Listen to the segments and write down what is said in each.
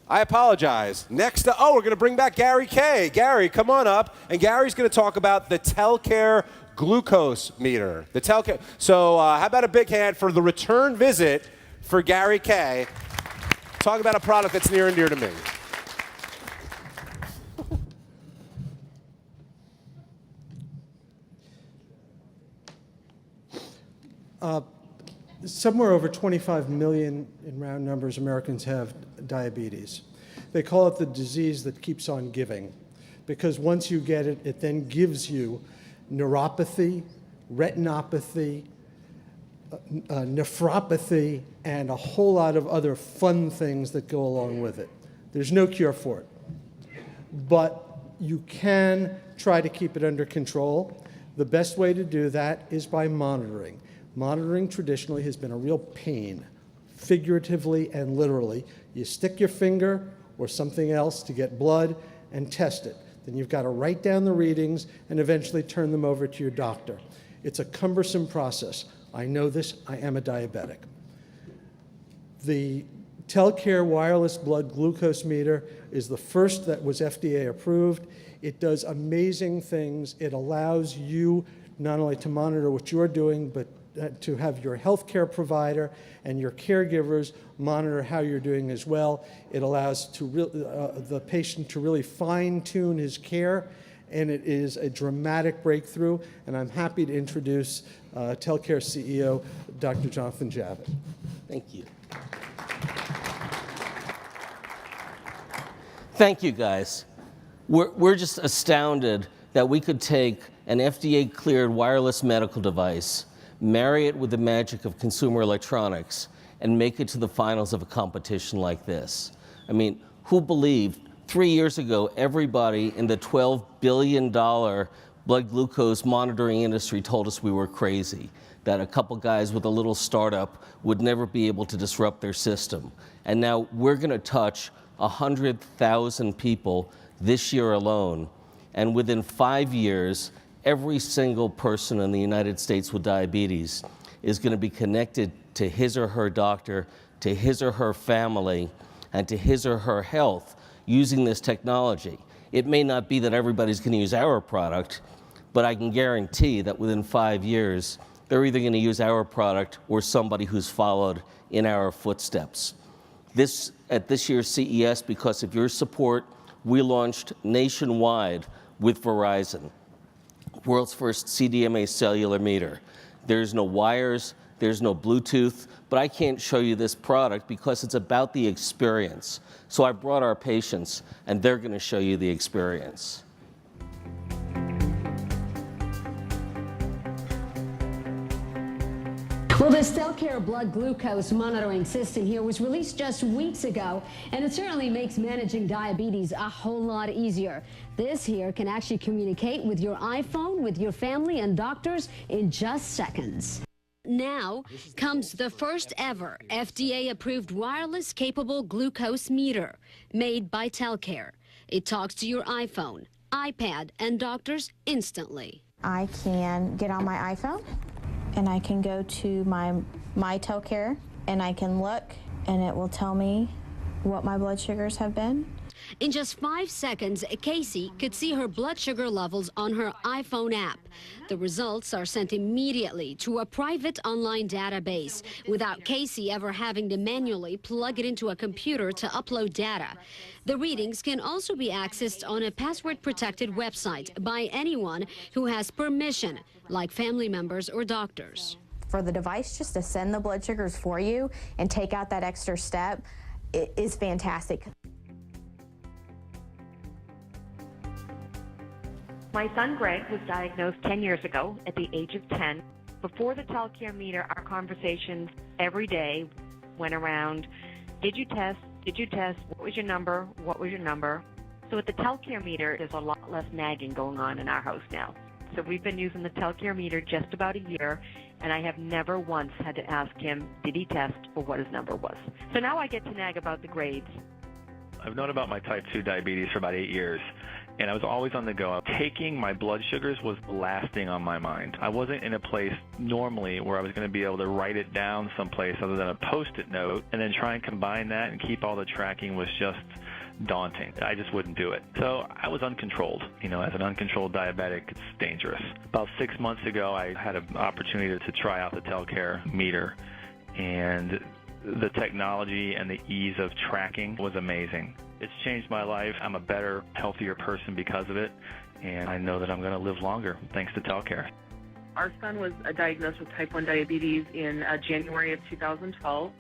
I apologize. Next, we're going to bring back Gary Kay. Gary, come on up. And Gary's going to talk about the Telcare glucose meter. The Telcare. So how about a big hand for the return visit for Gary Kay? Talk about a product that's near and dear to me. Somewhere over 25 million, in round numbers, Americans have diabetes. They call it the disease that keeps on giving, because once you get it, it then gives you neuropathy, retinopathy, nephropathy, and a whole lot of other fun things that go along with it. There's no cure for it. But you can try to keep it under control. The best way to do that is by monitoring. Monitoring traditionally has been a real pain, figuratively and literally. You stick your finger or something else to get blood and test it. Then you've got to write down the readings and eventually turn them over to your doctor. It's a cumbersome process. I know this. I am a diabetic. The Telcare wireless blood glucose meter is the first that was FDA approved. It does amazing things. It allows you not only to monitor what you're doing, but to have your healthcare provider and your caregivers monitor how you're doing as well. It allows the patient to really fine-tune his care, and it is a dramatic breakthrough. And I'm happy to introduce Telcare CEO, Dr. Jonathan Javitt. Thank you. Thank you, guys. We're just astounded that we could take an FDA-cleared wireless medical device, marry it with the magic of consumer electronics, and make it to the finals of a competition like this. I mean, who believed 3 years ago everybody in the $12 billion blood glucose monitoring industry told us we were crazy, that a couple guys with a little startup would never be able to disrupt their system. And now we're going to touch 100,000 people this year alone, and within 5 years, every single person in the United States with diabetes is going to be connected to his or her doctor, to his or her family, and to his or her health using this technology. It may not be that everybody's going to use our product, but I can guarantee that within 5 years, they're either going to use our product or somebody who's followed in our footsteps. At this year's CES, because of your support, we launched nationwide with Verizon, world's first CDMA cellular meter. There's no wires, there's no Bluetooth, but I can't show you this product because it's about the experience. So I brought our patients, and they're going to show you the experience. Well, this Telcare blood glucose monitoring system here was released just weeks ago, and it certainly makes managing diabetes a whole lot easier. This here can actually communicate with your iPhone, with your family and doctors in just seconds. Now comes the first ever FDA-approved wireless capable glucose meter made by Telcare. It talks to your iPhone, iPad, and doctors instantly. I can get on my iPhone and I can go to my Telcare and I can look and it will tell me what my blood sugars have been. In just 5 seconds, Casey could see her blood sugar levels on her iPhone app. The results are sent immediately to a private online database without Casey ever having to manually plug it into a computer to upload data. The readings can also be accessed on a password-protected website by anyone who has permission, like family members or doctors. For the device just to send the blood sugars for you and take out that extra step, it is fantastic. My son Greg was diagnosed 10 years ago at the age of 10. Before the Telcare meter, our conversations every day went around, did you test? Did you test? What was your number? What was your number? So with the Telcare meter, there's a lot less nagging going on in our house now. So we've been using the Telcare meter just about a year, and I have never once had to ask him, did he test or what his number was. So now I get to nag about the grades. I've known about my type 2 diabetes for about 8 years. and I was always on the go. Taking my blood sugars was the last thing on my mind. I wasn't in a place normally where I was going to be able to write it down someplace other than a Post-it note, and then try and combine that and keep all the tracking was just daunting. I just wouldn't do it. So I was uncontrolled. You know, as an uncontrolled diabetic, it's dangerous. About 6 months ago, I had an opportunity to try out the Telcare meter, and the technology and the ease of tracking was amazing. It's changed my life. I'm a better, healthier person because of it, and I know that I'm going to live longer thanks to Telcare. Our son was diagnosed with type 1 diabetes in January of 2012.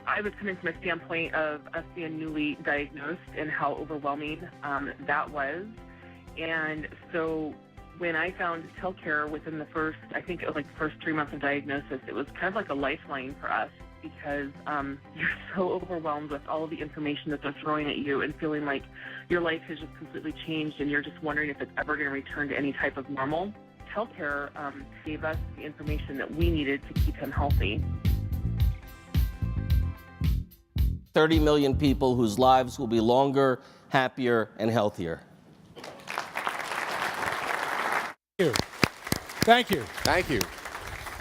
I was coming from a standpoint of us being newly diagnosed and how overwhelming that was. And so when I found Telcare within the first, I think it was like the first 3 months of diagnosis, it was kind of like a lifeline for us, because you're so overwhelmed with all of the information that they're throwing at you and feeling like your life has just completely changed and you're just wondering if it's ever going to return to any type of normal. Telcare gave us the information that we needed to keep him healthy. 30 million people whose lives will be longer, happier, and healthier. Thank you. Thank you.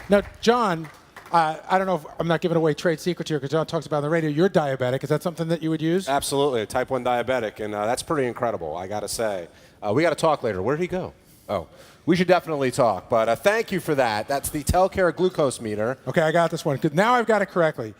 Now, John, I don't know if I'm not giving away trade secrets here because John talks about on the radio. You're diabetic. Is that something that you would use? Absolutely, a type 1 diabetic, and that's pretty incredible, I got to say. We got to talk later. Where'd he go? Oh, we should definitely talk, but thank you for that. That's the Telcare glucose meter. Okay, I got this one. 'Cause now I've got it correctly.